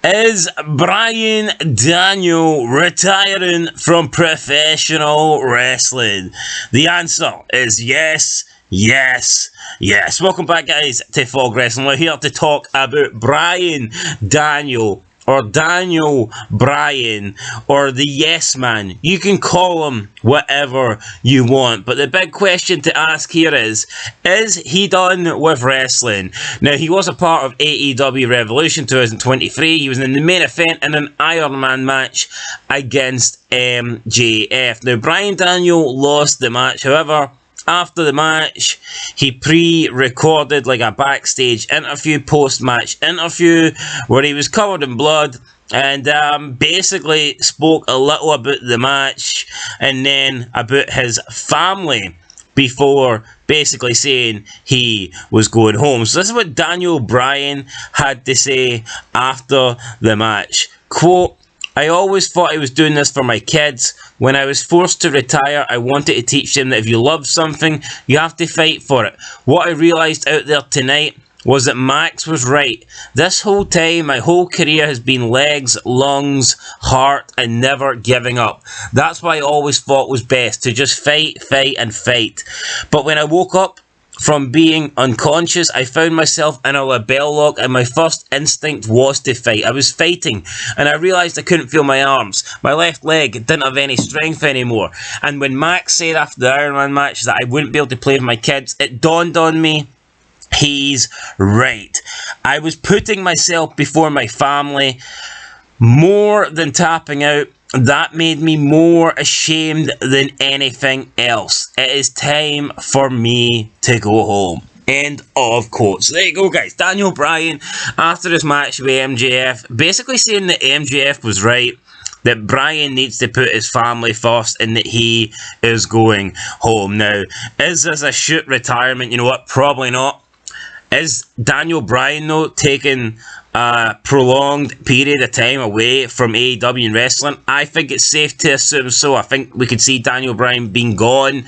Is Bryan Daniel retiring from professional wrestling? The answer is yes, yes, yes. Welcome back, guys, to Fog Wrestling. We're here to talk about Bryan Daniel, or Daniel Bryan, or the Yes Man. You can call him whatever you want, but the big question to ask here is he done with wrestling? Now, he was a part of AEW Revolution 2023. He was in the main event in an Iron Man match against MJF. Now, Bryan Daniel lost the match. However, after the match, he pre-recorded like a backstage interview, post-match interview, where he was covered in blood and basically spoke a little about the match and then about his family before basically saying he was going home. So this is what Daniel Bryan had to say after the match. Quote, "I always thought I was doing this for my kids. When I was forced to retire, I wanted to teach them that if you love something, you have to fight for it. What I realised out there tonight was that Max was right. This whole time, my whole career has been legs, lungs, heart, and never giving up. That's what I always thought was best, to just fight, fight, and fight. But when I woke up from being unconscious, I found myself in a label lock, and my first instinct was to fight. I was fighting, and I realised I couldn't feel my arms. My left leg didn't have any strength anymore. And when Max said after the Iron Man match that I wouldn't be able to play with my kids, it dawned on me, he's right. I was putting myself before my family more than tapping out. That made me more ashamed than anything else. It is time for me to go home." End of quotes. There you go, guys. Daniel Bryan, after his match with MJF, basically saying that MJF was right, that Bryan needs to put his family first, and that he is going home. Now, is this a shoot retirement? You know what? Probably not. Is Daniel Bryan, though, taking a prolonged period of time away from AEW and wrestling? I think it's safe to assume so. I think we could see Daniel Bryan being gone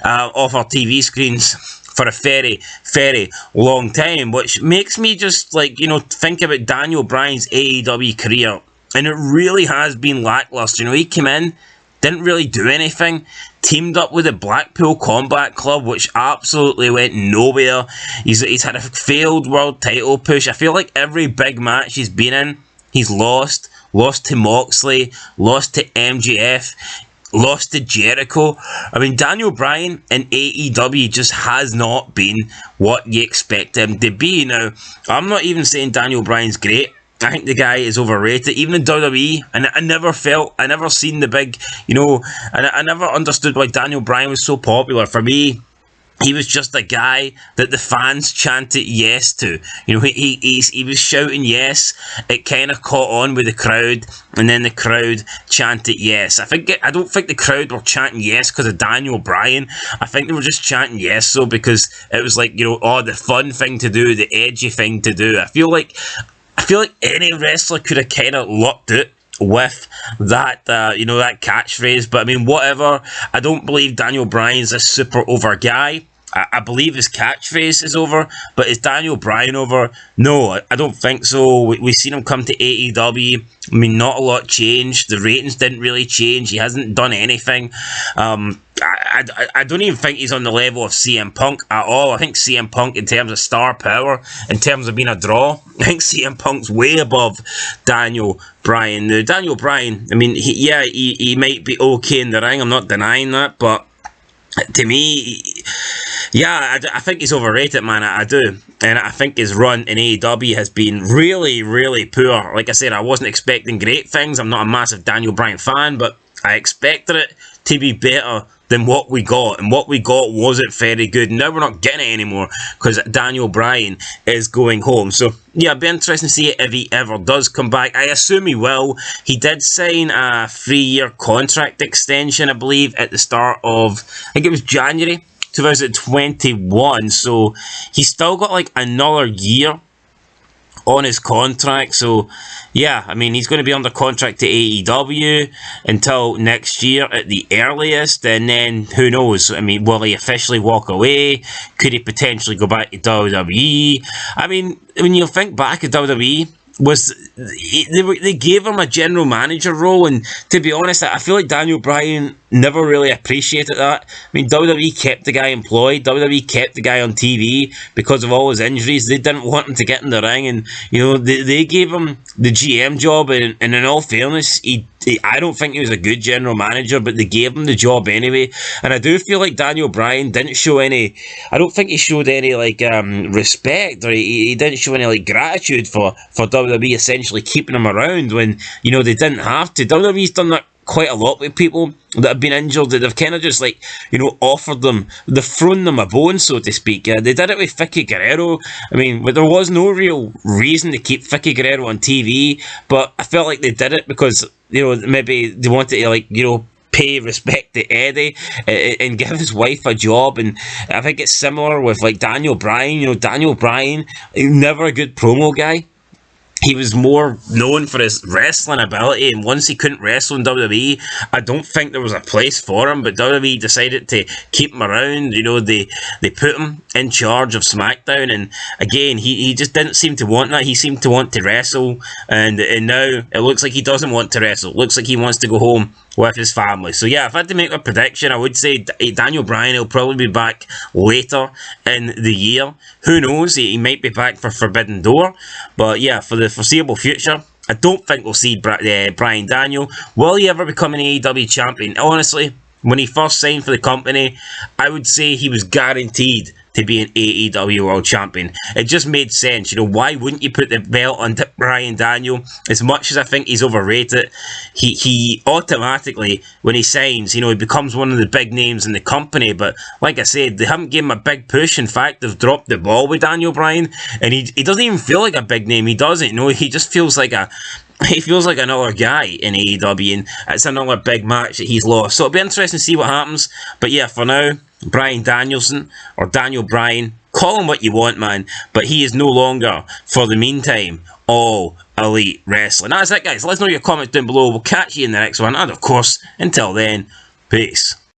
off our TV screens for a very, very long time, which makes me just, think about Daniel Bryan's AEW career. And it really has been lackluster. He came in, didn't really do anything, teamed up with the Blackpool Combat Club, which absolutely went nowhere. He's had a failed world title push. I feel like every big match he's been in, he's lost. Lost to Moxley, lost to MJF, lost to Jericho. I mean, Daniel Bryan in AEW just has not been what you expect him to be. Now, I'm not even saying Daniel Bryan's great. I think the guy is overrated, even in WWE, and I never seen the big, I never understood why Daniel Bryan was so popular. For me, he was just a guy that the fans chanted yes to. He was shouting yes. It kind of caught on with the crowd, and then the crowd chanted yes. I don't think the crowd were chanting yes because of Daniel Bryan. I think they were just chanting yes because it was like, the fun thing to do, the edgy thing to do. I feel like any wrestler could have kind of lucked it with that, that catchphrase. But I mean, whatever. I don't believe Daniel Bryan's a super over guy. I believe his catchphrase is over, but is Daniel Bryan over? No, I don't think so. We've seen him come to AEW. I mean, not a lot changed. The ratings didn't really change. He hasn't done anything. I don't even think he's on the level of CM Punk at all. I think CM Punk, in terms of star power, in terms of being a draw, I think CM Punk's way above Daniel Bryan. Now, Daniel Bryan, I mean, he might be okay in the ring. I'm not denying that, but to me, I think he's overrated, man. I do. And I think his run in AEW has been really, really poor. Like I said, I wasn't expecting great things. I'm not a massive Daniel Bryan fan, but I expected it to be better than what we got. And what we got wasn't very good. Now we're not getting it anymore because Daniel Bryan is going home. So, it'd be interesting to see if he ever does come back. I assume he will. He did sign a 3-year contract extension, I believe, at the start of, I think it was January 2021. So he's still got like another year on his contract. So I mean, he's going to be under contract to AEW until next year at the earliest, and then who knows? I mean, will he officially walk away? Could he potentially go back to WWE? I mean, when you think back at WWE, was they gave him a general manager role, and to be honest, I feel like Daniel Bryan never really appreciated that. I mean, WWE kept the guy employed, WWE kept the guy on TV because of all his injuries. They didn't want him to get in the ring, and they gave him the GM job, and in all fairness, I don't think he was a good general manager, but they gave him the job anyway. And I do feel like Daniel Bryan didn't show any. I don't think he showed any respect, or he didn't show any gratitude for WWE essentially keeping him around when they didn't have to. WWE's done that quite a lot with people that have been injured, that they've kind of just offered them, they've thrown them a bone, so to speak. They did it with Vicky Guerrero. I mean, there was no real reason to keep Vicky Guerrero on TV, but I felt like they did it because maybe they wanted to pay respect to Eddie and give his wife a job. And I think it's similar with Daniel Bryan. Daniel Bryan, never a good promo guy. He was more known for his wrestling ability, and once he couldn't wrestle in WWE, I don't think there was a place for him, but WWE decided to keep him around. They put him in charge of SmackDown, and again, he just didn't seem to want that. He seemed to want to wrestle, and now it looks like he doesn't want to wrestle. It looks like he wants to go home with his family. So yeah, if I had to make a prediction, I would say Daniel Bryan will probably be back later in the year. Who knows? He might be back for Forbidden Door. But yeah, for the foreseeable future, I don't think we'll see Bryan Daniel. Will he ever become an AEW champion? Honestly, when he first signed for the company, I would say he was guaranteed to be an AEW World Champion. It just made sense. Why wouldn't you put the belt on Bryan Daniel? As much as I think he's overrated, he automatically, when he signs, he becomes one of the big names in the company. But like I said, they haven't given him a big push. In fact, they've dropped the ball with Daniel Bryan, and he doesn't even feel like a big name. He doesn't. He just feels like another guy in AEW, and it's another big match that he's lost. So it'll be interesting to see what happens. But yeah, for now, Bryan Danielson, or Daniel Bryan, call him what you want, man, but he is no longer, for the meantime, All Elite Wrestling. That's it, guys. Let us know your comments down below. We'll catch you in the next one, and of course, until then, peace.